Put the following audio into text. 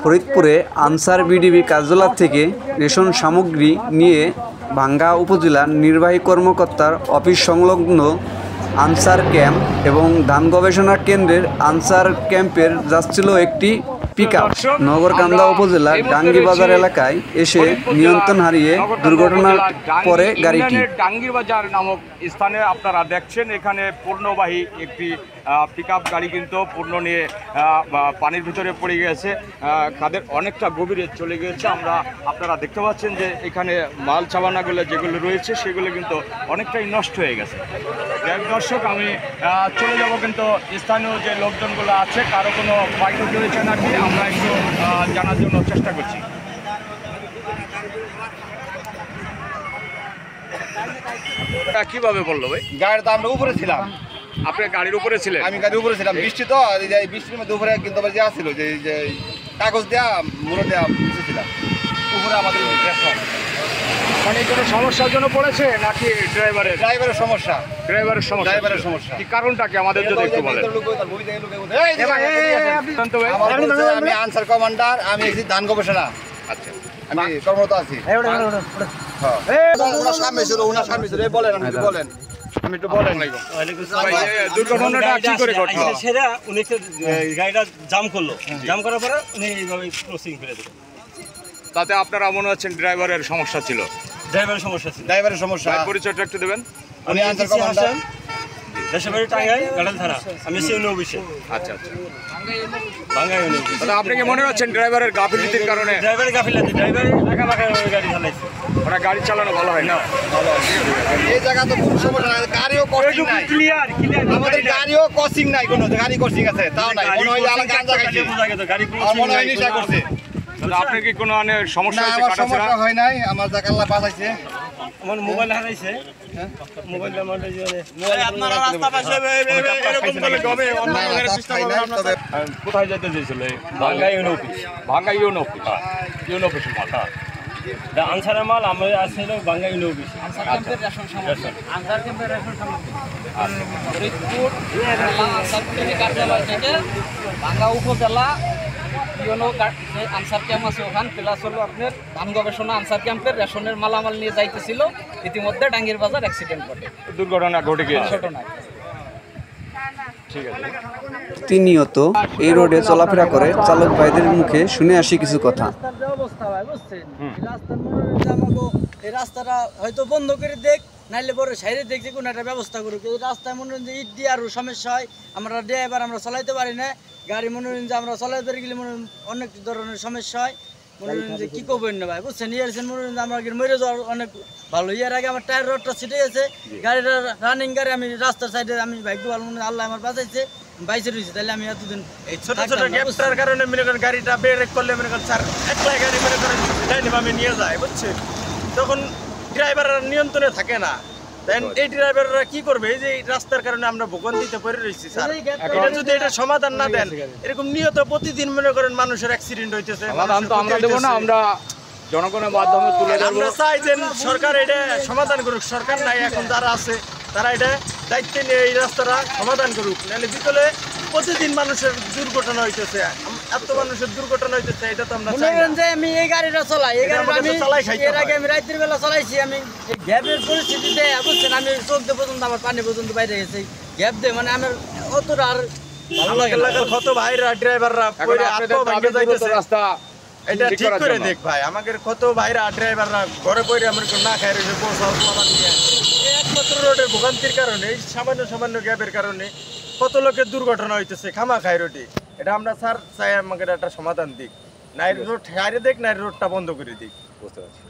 ফরিদপুরে answer BDB কার্যালয় থেকে রেশন সামগ্রী নিয়ে ভাঙ্গা উপজেলার নির্বাহী কর্মকর্তার অফিস সংলগ্ন আনসার ক্যাম্প এবং ধান গবেষণা কেন্দ্রের আনসার ক্যাম্পের যাচ্ছিল একটি পিকআপ নগরকান্দা উপজেলার ডাঙ্গি বাজার এলাকায় এসে নিয়ন্ত্রণ হারিয়ে দুর্ঘটনার পরে গাড়িটি ডাঙ্গি বাজার নামক স্থানে আপনারা দেখছেন এখানে পণ্যবাহী একটি পিকআপ গাড়ি কিন্তু পণ্য নিয়ে পানির ভিতরে পড়ে গিয়েছে, তাদের অনেকটা গভীরে চলে গিয়েছে। আপনারা দেখতে পাচ্ছেন যে এখানে মাল চাবানাগুলো যেগুলো রয়েছে সেগুলো কিন্তু অনেকটাই নষ্ট হয়ে গেছে। দর্শক, আমি চলে যাব কিন্তু স্থানীয় যে লোকজনগুলো আছে কারো কোনো ক্ষয়ক্ষতি হয়েছে নাকি আমরা একটু জানার জন্য চেষ্টা করছি। কিভাবে বললো ভাই? গাড়ির তো আমরা উপরে ছিলাম। আপনি গাড়ির উপরে ছিলেন? আমি গাড়ির উপরে ছিলাম। বৃষ্টি তো, বৃষ্টির মধ্যে উপরে কিন্তু যে আসছিল যে কাগজ দেওয়া মুড়ো দেওয়া ছিলাম উপরে আমাদের মানে কোনো সমস্যার জন্য পড়েছে নাকি ড্রাইভারের সমস্যা? ড্রাইভারের সমস্যা কি কারণটা কি আমাদের যদি একটু বলেন। আমি আনসার কমান্ডার, আমি ধান গবেষণা। আচ্ছা, আমি কর্মরত আছি। ওনার সামনে ছিল বলেন, আমি একটু বলেন। দুর্ঘটনাটা কি করে ঘটলো? সেটা উনি গাড়িটা জাম করলো, জাম করার পরে উনি এইভাবে ক্রসিং করে দিল। তাতে আপনারা মনে হচ্ছেন ড্রাইভারের সমস্যা ছিল? ড্রাইভারের সমস্যা। পরিচয়টা একটু দেবেন। উনি আনসার কমান্ডার, দেশবাড়ি টাঙ্গাই গাড়াল থানা। আমি সিউনি অফিসে। আচ্ছা আচ্ছা, ভাঙ্গা ইউনি অফিস। আপনি কি মনে হচ্ছেন ড্রাইভারের গাফিলতির কারণে? ড্রাইভারের গাফিলতি, ড্রাইভার একা গাড়ি চালাইছে। ওরা গাড়ি চালানো ভালো হয় না। এই জায়গা তো খুব সমস্যা নাই, গাড়িও ক্রসিং নাই। ক্লিয়ার আমাদের গাড়িও ক্রসিং নাই, কোনো গাড়ি ক্রসিং আছে তাও নাই। মনে হয় আলাদা গাঞ্জা খাইছে, গাড়ি মনে হয় নেশা করছে। আপনার কি কোনো সমস্যা না, হয়েছে? আমার সমস্যা হয় নাই, আমার জায়গা আল্লাহ বাঁচাইছে। আমার মোবাইল হারাইছে, মোবাইলটা আমাদের জীবনে কোথায় যেতে চেয়েছিল? ভাঙ্গা ইউনি অফিস। ভাঙ্গা ইউনো অফিস। ইউনো অফিসের মাল। আনসারের মাল আমরা আসছিল ভাঙ্গা ইউনি অফিস। আনসার ক্যাম্পের রেশন সামগ্রী ফরিদপুর আনসার কার্যালয় থেকে ভাঙ্গা উপজেলা ইউনো যে আনসার ক্যাম্প আছে ওখান প্লাস হলো আপনার ধান গবেষণা আনসার ক্যাম্পের রেশনের মালামাল নিয়ে যাইতেছিল। ইতিমধ্যে ডাঙ্গির বাজার অ্যাক্সিডেন্ট ঘটে, দুর্ঘটনা ঘটে গিয়েছে। ঘটনায় প্রতিনিয়ত এই রোডে চলাফেরা করে চালক ভাইদের মুখে শুনে আসি কিছু কথা। এই রাস্তাটা হয়তো বন্ধ করে দেখ, নাইলে বড় সাইডে দেখছি কোনো একটা ব্যবস্থা করুক। এই রাস্তায় মনে যে ইট দিয়ে আরও সমস্যা হয়, আমরা ড্রাইভার আমরা চালাইতে পারি না গাড়ি, মনে যে আমরা চালাইতে গেলে মনে অনেক ধরনের সমস্যা হয়। মনে যে কী করবেন না ভাই, বুঝছেন? ইয়ারছেন মনে আমরা মরে যাওয়ার অনেক ভালো। ইয়ার আগে আমার টায়ার রডটা ছিটে গেছে, গাড়িটা রানিং গাড়ি, আমি রাস্তার সাইডে আমি ভাগ্য ভালো মনে আল্লাহ আমার বাঁচাইছে, বাইসে রয়েছে। তাহলে আমি এতদিন এই ছোট ছোট গ্যাপটার কারণে মনে করেন গাড়িটা ব্রেক করলে মনে করেন স্যার একলা গাড়ি মনে করেন ডাইনিভাবে নিয়ে যায়, বুঝছে? তখন ড্রাইভাররা নিয়ন্ত্রণে থাকে না। এই ড্রাইভাররা কি করবে? এই যে রাস্তার কারণে আমরা ভোগান্তিতে পড়ে রয়েছি স্যার। এটা যদি এটা সমাধান না দেন, এরকম নিয়ত প্রতিদিন মনে করেন মানুষের অ্যাক্সিডেন্ট হইতেছে। সমাধান তো আমরা দেবো না, আমরা জনগণের মাধ্যমে তুলে ধরবো। আমরা চাই যে সরকার এটা সমাধান করুক। সরকার নাই এখন যারা আছে তারা এটা দায়িত্ব নিয়ে এই রাস্তাটা সমাধান করুক, নাহলে বিকলে প্রতিদিন মানুষের দুর্ঘটনা হইতেছে, এত মানুষের দুর্ঘটনা হইতেছে, এটা তো আমরা চাই না। যে আমি এই গাড়িটা চালাই, এই গাড়িটা আমি এর আগে আমি রাতের বেলা চালাইছি। আমি গ্যাপের পরিস্থিতিতে বুঝছেন, আমি চলতে পর্যন্ত আমার পানি পর্যন্ত বাইরে গেছে গ্যাপ দিয়ে, মানে আমার অতটা আর ভালো লাগে না। কত ভাইরা ড্রাইভাররা রাস্তা এটা ঠিক করে দেখ ভাই, আমাদের কত ভাইরা ড্রাইভাররা ঘরে পড়ে আমরা না খাই রয়েছে একমাত্র রোডের ভোগান্তির কারণে, এই সামান্য সামান্য গ্যাপের কারণে কত লোকের দুর্ঘটনা হইতেছে খামা খাই রোডে। এটা আমরা স্যার চাই আমাকে একটা সমাধান দিক, নাইট রোড খাইরে দেখ, নাইট রোডটা বন্ধ করে দিক। বুঝতে পারছি।